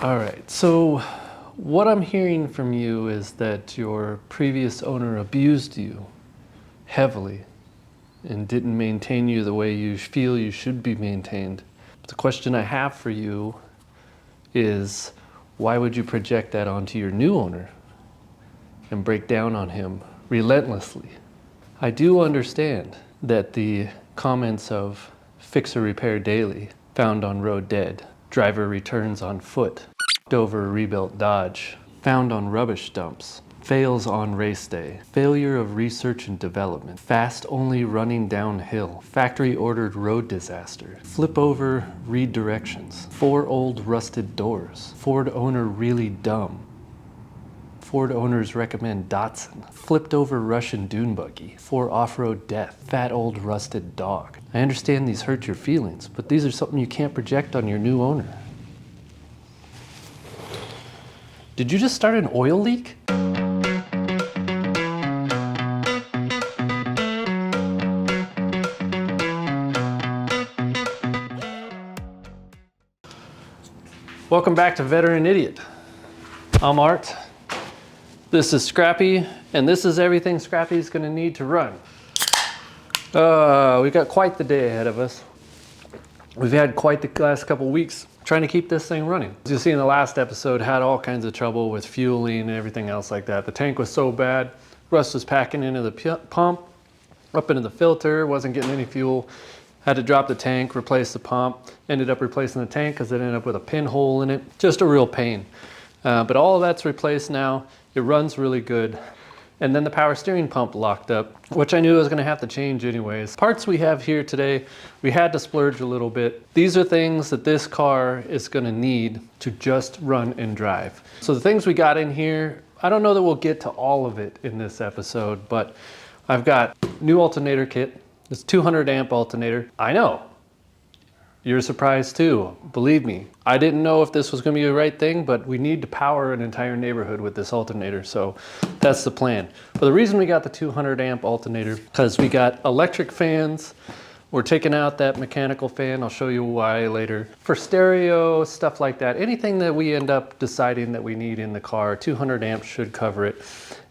All right, so what I'm hearing from you is that your previous owner abused you heavily and didn't maintain you the way you feel you should be maintained. The question I have for you is, why would you project that onto your new owner and break down on him relentlessly? I do understand that the comments of fix or repair daily, found on road dead, driver returns on foot, over rebuilt Dodge, found on rubbish dumps, fails on race day, failure of research and development, fast only running downhill, factory ordered road disaster, flip over redirections, 4 old rusted doors, Ford owner really dumb, Ford owners recommend Datsun, flipped over Russian dune buggy, 4 off-road death, fat old rusted dog. I understand these hurt your feelings, but these are something you can't project on your new owner. Did you just start an oil leak? Welcome back to Veteran Idiot. I'm Art. This is Scrappy, and this is everything Scrappy's gonna need to run. We've got quite the day ahead of us. We've had quite the last couple weeks trying to keep this thing running. As you see in the last episode, had all kinds of trouble with fueling and everything else like that. The tank was so bad, rust was packing into the pump, up into the filter, wasn't getting any fuel. Had to drop the tank, replace the pump, ended up replacing the tank because it ended up with a pinhole in it. Just a real pain. But all of that's replaced now. It runs really good. And then the power steering pump locked up, which I knew I was gonna have to change anyways. Parts we have here today, we had to splurge a little bit. These are things that this car is gonna need to just run and drive. So the things we got in here, I don't know that we'll get to all of it in this episode, but I've got new alternator kit. It's 200 amp alternator. I know, you're surprised too, believe me. I didn't know if this was gonna be the right thing, but we need to power an entire neighborhood with this alternator, so that's the plan. But the reason we got the 200 amp alternator, because we got electric fans. We're taking out that mechanical fan, I'll show you why later. For stereo, stuff like that, anything that we end up deciding that we need in the car, 200 amps should cover it.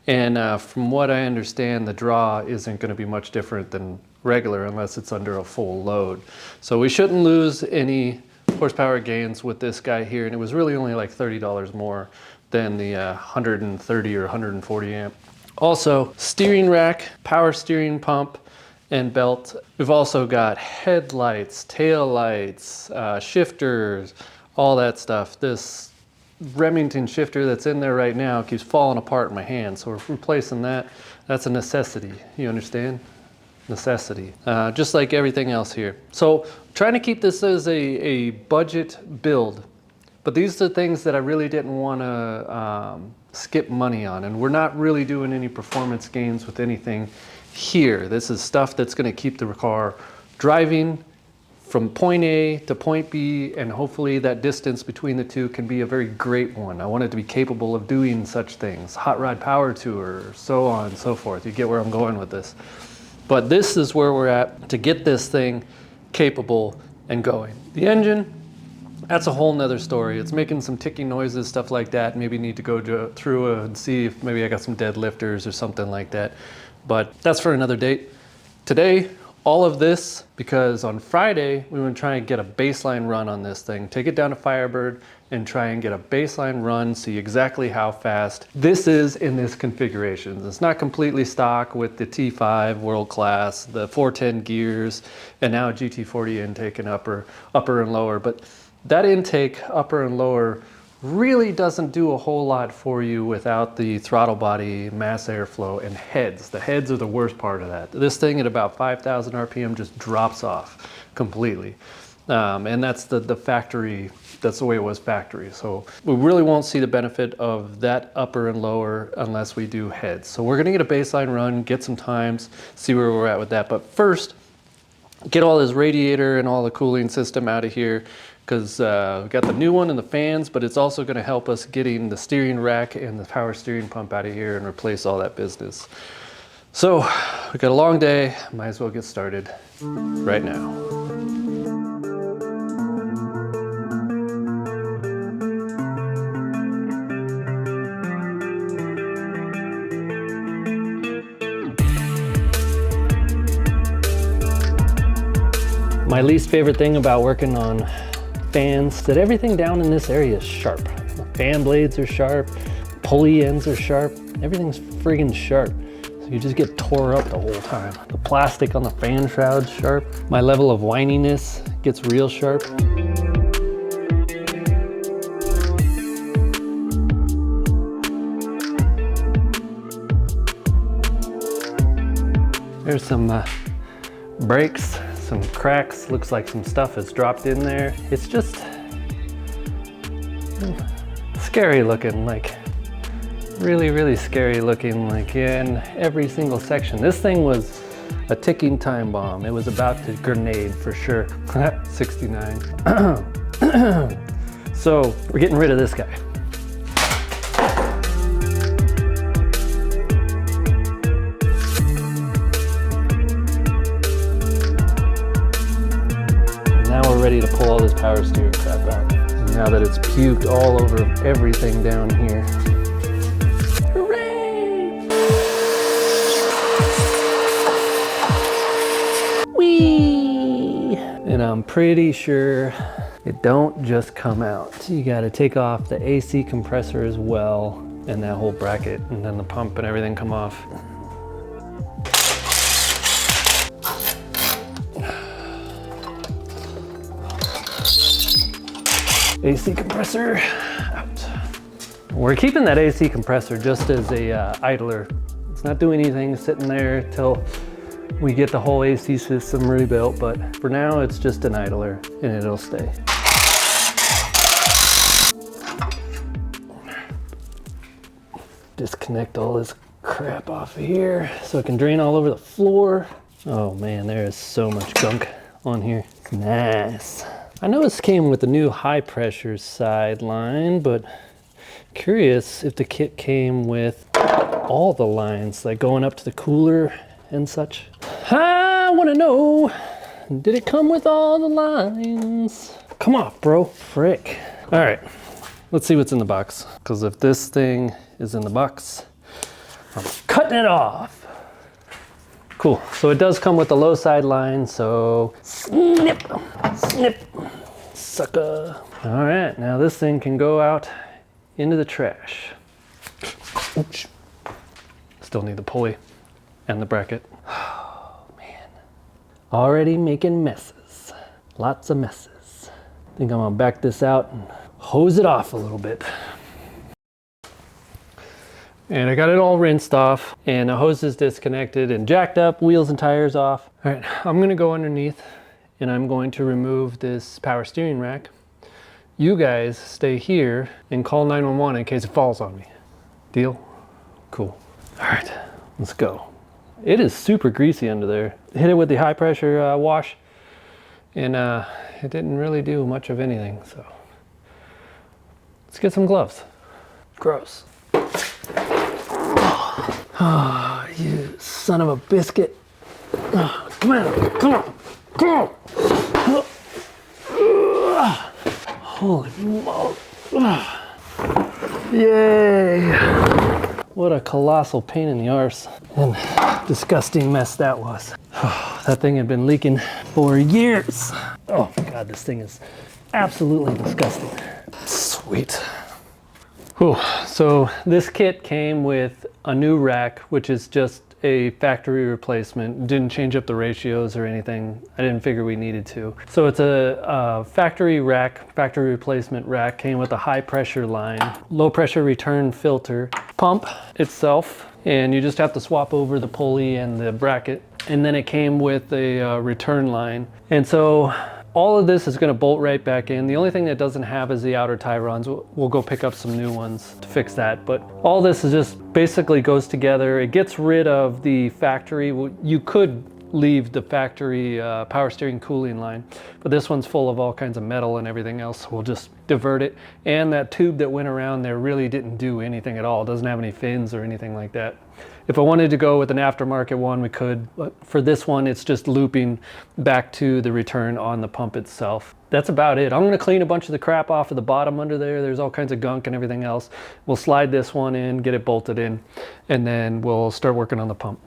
And from what I understand, the draw isn't gonna be much different than regular unless it's under a full load. So we shouldn't lose any horsepower gains with this guy here, and it was really only like $30 more than the 130 or 140 amp. Also, steering rack, power steering pump, and belt. We've also got headlights, tail lights, shifters, all that stuff. This Remington shifter that's in there right now keeps falling apart in my hand, so we're replacing that. That's a necessity, you understand? Necessity, just like everything else here. So trying to keep this as a budget build, but these are the things that I really didn't want to skip money on, and we're not really doing any performance gains with anything here. This is stuff that's going to keep the car driving from point A to point B, and hopefully that distance between the two can be a very great one. I want it to be capable of doing such things, hot rod power tour, so on and so forth. You get where I'm going with this. But this is where we're at to get this thing capable and going. The engine, that's a whole nother story. It's making some ticking noises, stuff like that. Maybe need to go through and see if maybe I got some dead lifters or something like that. But that's for another date. Today, all of this, because on Friday, we want to try and get a baseline run on this thing. Take it down to Firebird and try and get a baseline run, see exactly how fast this is in this configuration. It's not completely stock with the T5 World Class, the 410 gears, and now GT40 intake and upper and lower. But that intake, upper and lower, really doesn't do a whole lot for you without the throttle body, mass airflow, and heads. The heads are the worst part of that. This thing at about 5,000 RPM just drops off completely. And that's the factory, that's the way it was factory. So we really won't see the benefit of that upper and lower unless we do heads. So we're gonna get a baseline run, get some times, see where we're at with that. But first, get all this radiator and all the cooling system out of here, because we've got the new one and the fans, but it's also going to help us getting the steering rack and the power steering pump out of here and replace all that business. So we've got a long day, might as well get started right now. My least favorite thing about working on fans is that everything down in this area is sharp. The fan blades are sharp, pulley ends are sharp, everything's friggin' sharp. So you just get tore up the whole time. The plastic on the fan shroud's sharp. My level of whininess gets real sharp. There's some breaks, some cracks, looks like some stuff has dropped in there. It's just scary looking, like really scary looking, like in every single section. This thing was a ticking time bomb. It was about to grenade for sure. 69. So we're getting rid of this guy. Ready to pull all this power steering crap out. Now that it's puked all over everything down here. Hooray! Whee! And I'm pretty sure it don't just come out. You gotta take off the AC compressor as well, and that whole bracket, and then the pump and everything come off. AC compressor out. We're keeping that AC compressor just as a idler. It's not doing anything, sitting there till we get the whole AC system rebuilt, but for now it's just an idler and it'll stay. Disconnect all this crap off of here so it can drain all over the floor. Oh man, there is so much gunk on here. Nice. I know this came with the new high pressure sideline, but curious if the kit came with all the lines, like going up to the cooler and such. I wanna know, did it come with all the lines? Come on, bro, frick. All right, let's see what's in the box. Because if this thing is in the box, I'm cutting it off. Cool, so it does come with the low side line, so snip, snip, sucker. All right, now this thing can go out into the trash. Oops. Still need the pulley and the bracket. Oh man, already making messes, lots of messes. I think I'm gonna back this out and hose it off a little bit. And I got it all rinsed off and the hose is disconnected and jacked up, wheels and tires off. All right, I'm gonna go underneath and I'm going to remove this power steering rack. You guys stay here and call 911 in case it falls on me. Deal? Cool. All right, let's go. It is super greasy under there. Hit it with the high pressure wash and it didn't really do much of anything, so. Let's get some gloves. Gross. Oh, you son of a biscuit. Oh, come on, come on, come on. Holy moly. Yay. What a colossal pain in the arse and disgusting mess that was. Oh, that thing had been leaking for years. Oh my God, this thing is absolutely disgusting. Sweet. Whew. So this kit came with a new rack, which is just a factory replacement. Didn't change up the ratios or anything. I didn't figure we needed to. So it's a factory rack, factory replacement rack. Came with a high pressure line, low pressure return filter, pump itself, and you just have to swap over the pulley and the bracket. And then it came with a return line. And so all of this is going to bolt right back in. The only thing that doesn't have is the outer tie rods. We'll go pick up some new ones to fix that. But all this is just basically goes together. It gets rid of the factory. You could leave the factory power steering cooling line, but this one's full of all kinds of metal and everything else. We'll just divert it. And that tube that went around there really didn't do anything at all. It doesn't have any fins or anything like that. If I wanted to go with an aftermarket one, we could, but for this one, it's just looping back to the return on the pump itself. That's about it. I'm gonna clean a bunch of the crap off of the bottom under there. There's all kinds of gunk and everything else. We'll slide this one in, get it bolted in, and then we'll start working on the pump.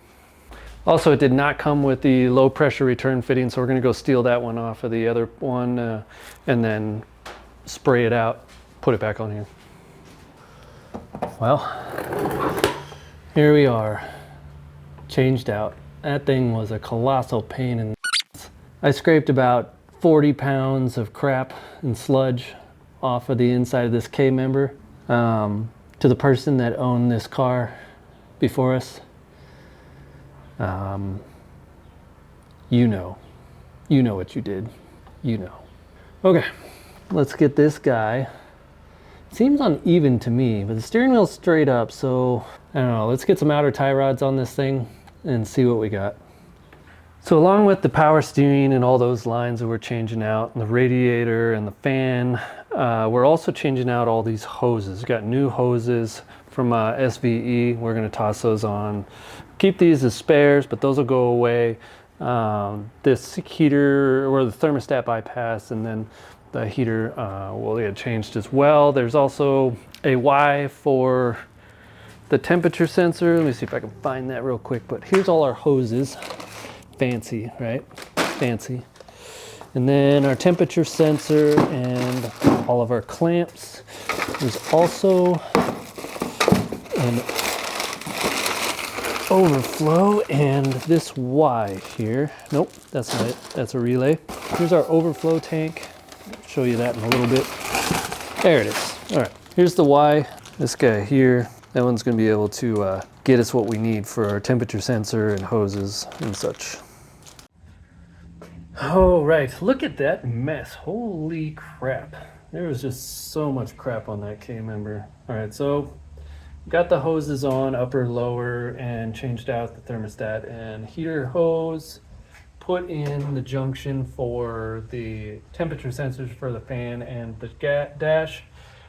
Also, it did not come with the low pressure return fitting, so we're going to go steal that one off of the other one and then spray it out, put it back on here. Well, here we are, changed out. That thing was a colossal pain in the ass. I scraped about 40 pounds of crap and sludge off of the inside of this K-member. To the person that owned this car before us, you know what you did, you know. Okay, let's get this guy. Seems uneven to me, but the steering wheel's straight up, so I don't know. Let's get some outer tie rods on this thing and see what we got. So along with the power steering and all those lines that we're changing out, and the radiator and the fan, we're also changing out all these hoses. We've got new hoses from SVE. We're going to toss those on. Keep these as spares, but those will go away. This heater, or the thermostat bypass, and then the heater will get changed as well. There's also a Y for the temperature sensor. Let me see if I can find that real quick, but here's all our hoses. Fancy, right? Fancy. And then our temperature sensor and all of our clamps. There's also an overflow and this Y here. Nope, that's not it. That's a relay. Here's our overflow tank. I'll show you that in a little bit. There it is. All right, here's the Y. This guy here, that one's gonna be able to get us what we need for our temperature sensor and hoses and such. Oh, right, look at that mess. Holy crap. There was just so much crap on that K-member. All right, so got the hoses on, upper, lower, and changed out the thermostat and heater hose. Put in the junction for the temperature sensors for the fan and the dash.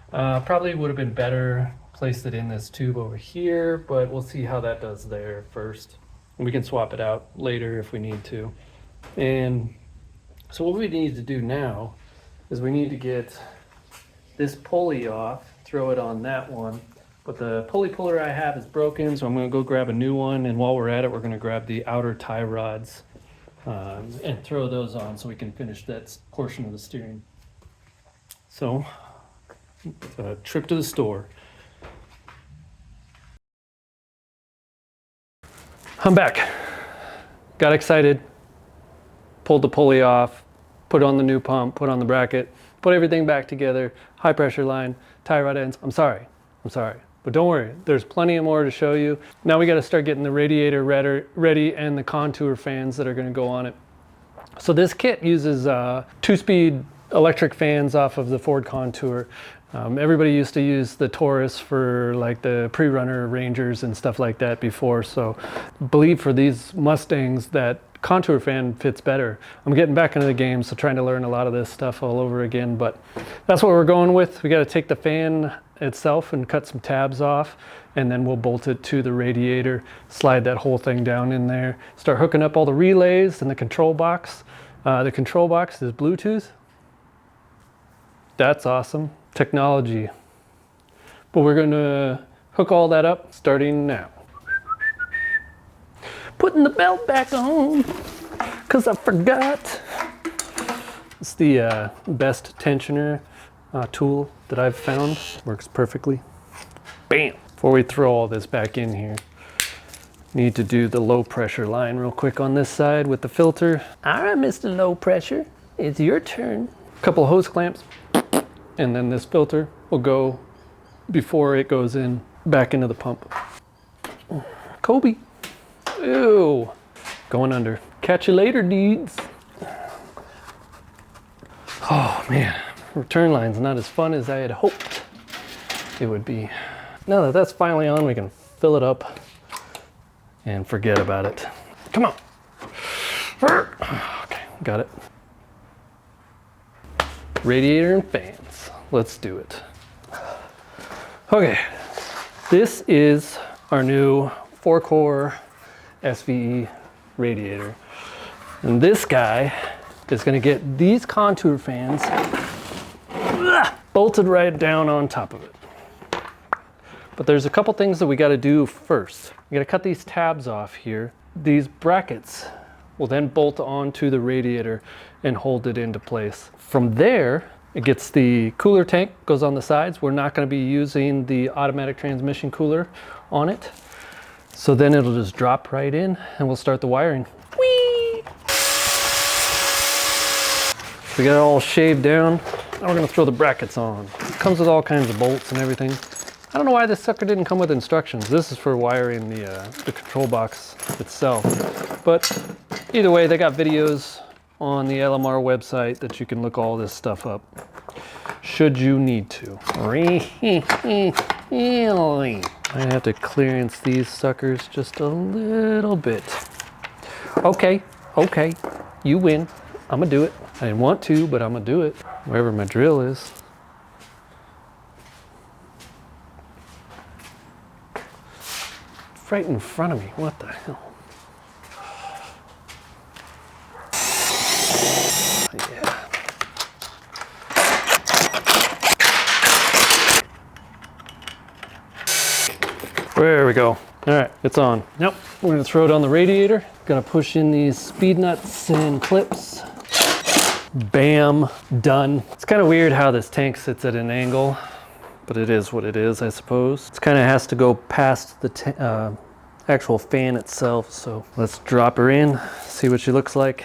Probably would have been better placed it in this tube over here, but we'll see how that does there first. And we can swap it out later if we need to. And so what we need to do now is we need to get this pulley off, throw it on that one. But the pulley puller I have is broken, so I'm gonna go grab a new one. And while we're at it, we're gonna grab the outer tie rods and throw those on so we can finish that portion of the steering. So, a trip to the store. I'm back. Got excited, pulled the pulley off, put on the new pump, put on the bracket, put everything back together, high pressure line, tie rod ends. I'm sorry, but don't worry, there's plenty more to show you. Now we gotta start getting the radiator ready and the contour fans that are gonna go on it. So this kit uses 2-speed electric fans off of the Ford Contour. Everybody used to use the Taurus for like the pre-runner Rangers and stuff like that before. So I believe for these Mustangs that Contour fan fits better. I'm getting back into the game, so trying to learn a lot of this stuff all over again, but that's what we're going with. We got to take the fan itself and cut some tabs off, and then we'll bolt it to the radiator, slide that whole thing down in there, start hooking up all the relays and the control box. The control box is Bluetooth. That's awesome. Technology. But we're gonna hook all that up starting now. Putting the belt back on because I forgot. It's the best tensioner tool that I've found. Works perfectly. Bam! Before we throw all this back in here, need to do the low pressure line real quick on this side with the filter. All right, Mr. Low Pressure, it's your turn. A couple of hose clamps. And then this filter will go before it goes in back into the pump. Kobe. Ew. Going under. Catch you later, dudes. Oh man, return line's not as fun as I had hoped it would be. Now that that's finally on, we can fill it up and forget about it. Come on. Okay, got it. Radiator and fans. Let's do it. Okay, this is our new 4-core SVE radiator. And this guy is gonna get these contour fans bolted right down on top of it. But there's a couple things that we gotta do first. We gotta cut these tabs off here these brackets will then bolt onto the radiator and hold it into place. From there, it gets the cooler tank, goes on the sides. We're not going to be using the automatic transmission cooler on it. So then it'll just drop right in and we'll start the wiring. Whee! We got it all shaved down. Now we're going to throw the brackets on. It comes with all kinds of bolts and everything. I don't know why this sucker didn't come with instructions. This is for wiring the control box itself. But either way, they got videos on the LMR website that you can look all this stuff up, should you need to. I have to clearance these suckers just a little bit. Okay, you win. I'm gonna do it. I didn't want to, but I'm gonna do it. Wherever my drill is. It's right in front of me. What the hell? Yeah. There we go. All right, it's on. Yep, we're gonna throw it on the radiator. Gonna push in these speed nuts and clips. Bam, done. It's kind of weird how this tank sits at an angle, but it is what it is, I suppose. It kind of has to go past the actual fan itself. So let's drop her in, see what she looks like.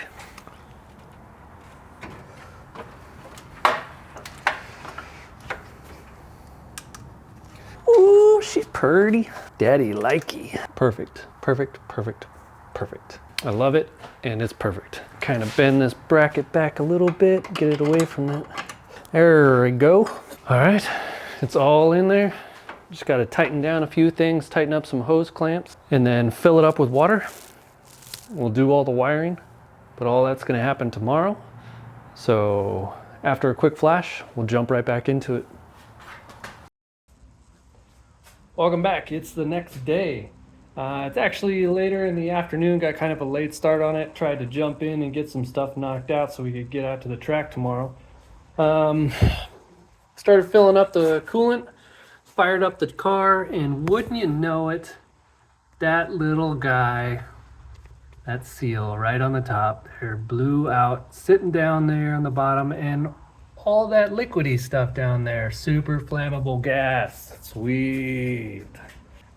Ooh, she's pretty. Daddy likey. Perfect, perfect, perfect, perfect. I love it, and it's perfect. Kind of bend this bracket back a little bit, get it away from that. There we go. All right, it's all in there. Just got to tighten down a few things, tighten up some hose clamps, and then fill it up with water. We'll do all the wiring, but all that's going to happen tomorrow. So after a quick flash, we'll jump right back into it. Welcome back. It's the next day. It's actually later in the afternoon. Got kind of a late start on it. Tried to jump in and get some stuff knocked out so we could get out to the track tomorrow. Started filling up the coolant, fired up the car, and wouldn't you know it, that little guy, that seal right on the top there, blew out, sitting down there on the bottom, and all that liquidy stuff down there, super flammable gas. Sweet.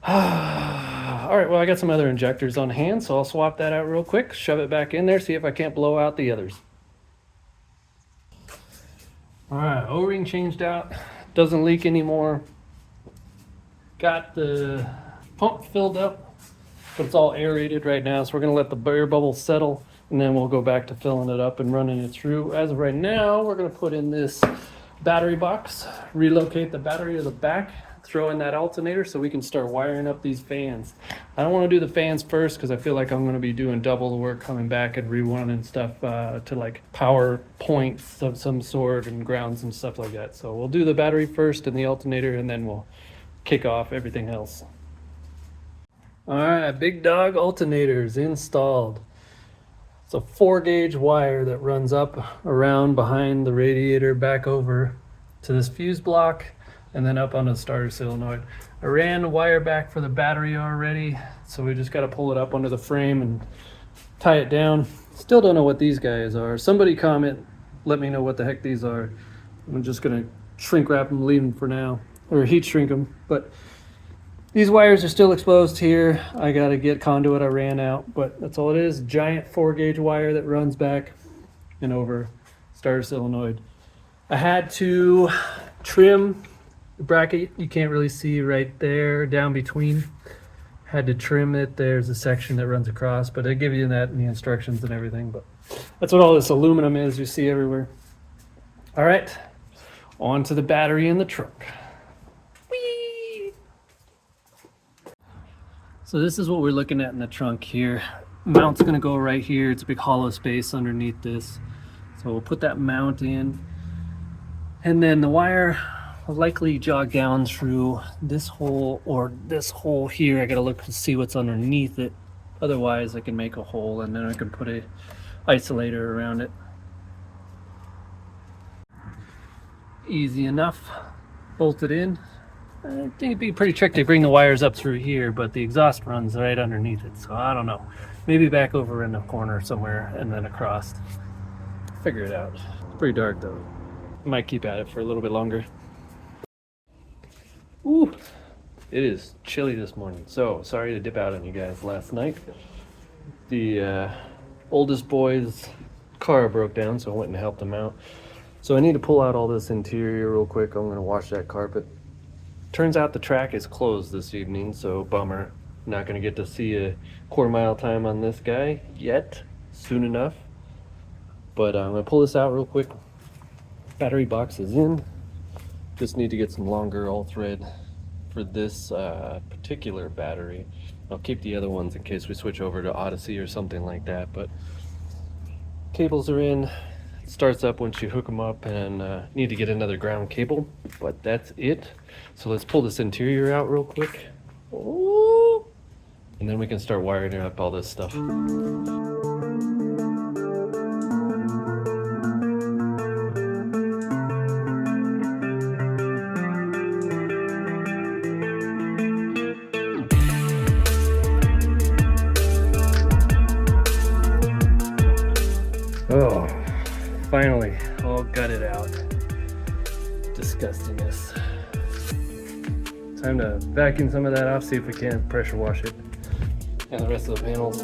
All right, well, I got some other injectors on hand, so I'll swap that out real quick, shove it back in there, see if I can't blow out the others. All right, O-ring changed out, doesn't leak anymore. Got the pump filled up, but it's all aerated right now, so we're gonna let the air bubbles settle, and then we'll go back to filling it up and running it through. As of right now, we're gonna put in this battery box, relocate the battery to the back, throw in that alternator so we can start wiring up these fans. I don't want to do the fans first because I feel like I'm going to be doing double the work coming back and rerunning stuff to like power points of some sort and grounds and stuff like that. So we'll do the battery first and the alternator, and then we'll kick off everything else. All right, big dog alternator is installed. It's a 4-gauge wire that runs up around behind the radiator back over to this fuse block, and then up onto the starter solenoid. I ran the wire back for the battery already, so we just got to pull it up under the frame and tie it down. Still don't know what these guys are. Somebody comment, let me know what the heck these are. I'm just gonna shrink wrap them, leave them for now, or heat shrink them. But these wires are still exposed here. I got to get conduit, I ran out, but that's all it is. Giant 4-gauge wire that runs back and over starter solenoid. I had to trim the bracket, you can't really see right there down between. Had to trim it. There's a section that runs across, but they give you that in the instructions and everything. But that's what all this aluminum is you see everywhere. All right, on to the battery in the trunk. Whee! So this is what we're looking at in the trunk here. Mount's gonna go right here. It's a big hollow space underneath this. So we'll put that mount in, and then the wire I'll likely jog down through this hole or this hole here. I gotta look to see what's underneath it. Otherwise I can make a hole and then I can put a isolator around it. Easy enough. Bolt it in, I think it'd be pretty tricky to bring the wires up through here, but the exhaust runs right underneath it, so I don't know. Maybe back over in the corner somewhere and then across. Figure it out. It's pretty dark though. Might keep at it for a little bit longer. Ooh, it is chilly this morning, so sorry to dip out on you guys last night. The oldest boy's car broke down, so I went and helped him out. So I need to pull out all this interior real quick. I'm gonna wash that carpet. Turns out the track is closed this evening, so bummer. Not gonna get to see a quarter-mile time on this guy yet, soon enough. But I'm gonna pull this out real quick. Battery box is in. Just need to get some longer all thread for this particular battery. I'll keep the other ones in case we switch over to Odyssey or something like that, but cables are in. It starts up once you hook them up, and need to get another ground cable, but that's it. So let's pull this interior out real quick. Ooh. And then we can start wiring up all this stuff. Oh, finally, all gutted out. Disgustingness. Time to vacuum some of that off, see if we can pressure wash it. And the rest of the panels.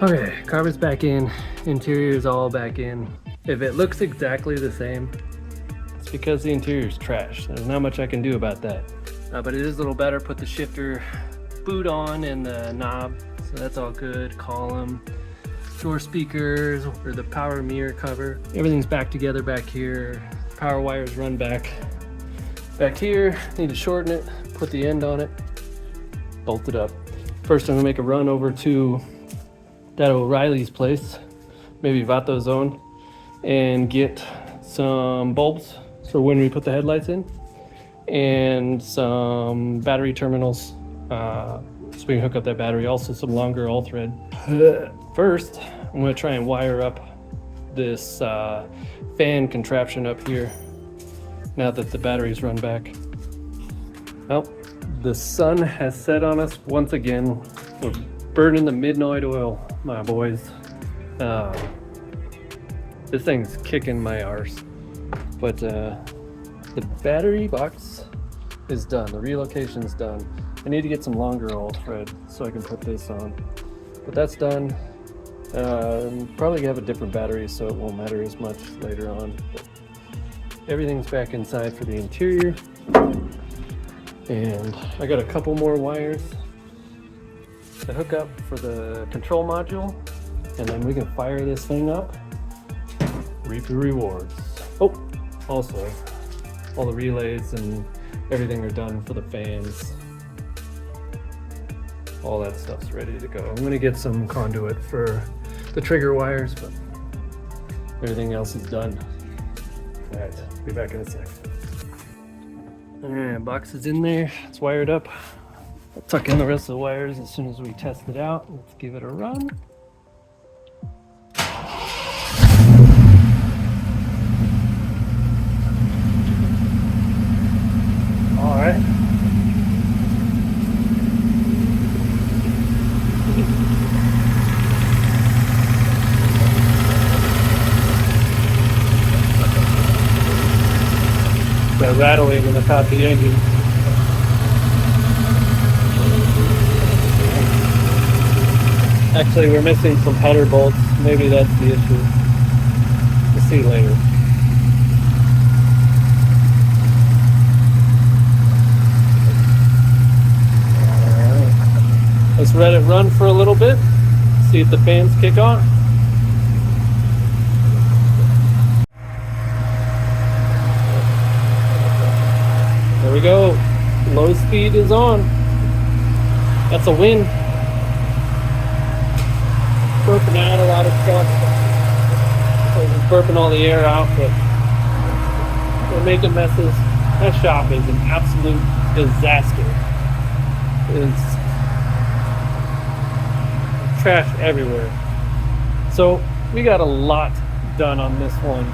Okay, carpet's back in, interior is all back in. If it looks exactly the same, it's because the interior's trash. There's not much I can do about that. But it is a little better. Put the shifter boot on and the knob, so that's all good. Column, door speakers, or the power mirror cover. Everything's back together back here. Power wires run back here. Need to shorten it, put the end on it, bolt it up. First I'm gonna make a run over to that O'Reilly's place, maybe Vato Zone, and get some bulbs for when we put the headlights in, and some battery terminals so we can hook up that battery. Also some longer all thread. First, I'm gonna try and wire up this fan contraption up here now that the batteries run back. Well, the sun has set on us once again. We're burning the midnight oil, my boys. This thing's kicking my arse. But the battery box is done. The relocation's done. I need to get some longer all thread so I can put this on. But that's done. Probably have a different battery so it won't matter as much later on. But everything's back inside for the interior. And I got a couple more wires to hook up for the control module, and then we can fire this thing up, reap the rewards. Oh, also all the relays and everything are done for the fans. All that stuff's ready to go. I'm gonna get some conduit for the trigger wires, but everything else is done. All right, be back in a sec. All right, box is in there, it's wired up. I'll tuck in the rest of the wires as soon as we test it out. Let's give it a run. All right. That rattling in the top of the engine. Actually, we're missing some header bolts. Maybe that's the issue. We'll see later. Alright. Let's let it run for a little bit. See if the fans kick on. There we go. Low speed is on. That's a win. burping out a lot of stuff. I was just burping all the air out, but we're making messes. That shop is an absolute disaster. It's trash everywhere. So we got a lot done on this one.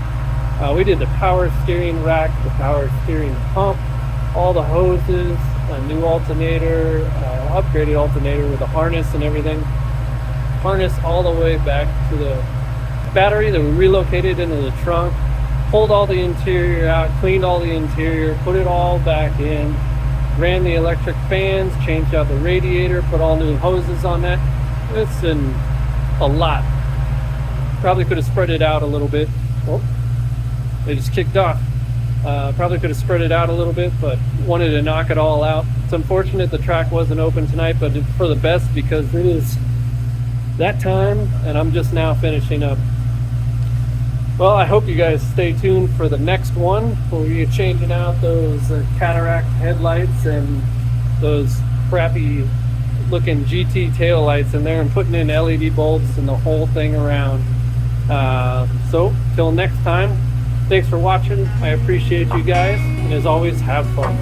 We did the power steering rack, the power steering pump, all the hoses, a new alternator, upgraded alternator with a harness and everything. Harness all the way back to the battery that we relocated into the trunk, pulled all the interior out, cleaned all the interior, put it all back in, ran the electric fans, changed out the radiator, put all new hoses on that. It's been a lot. Probably could have spread it out a little bit. Oh, they just kicked off. Probably could have spread it out a little bit, but wanted to knock it all out. It's unfortunate the track wasn't open tonight, but it's for the best because it is that time and I'm just now finishing up. Well, I hope you guys stay tuned for the next one where we're changing out those cataract headlights and those crappy looking GT tail lights in there and putting in LED bulbs and the whole thing around. So till next time, thanks for watching. I appreciate you guys, and as always, have fun.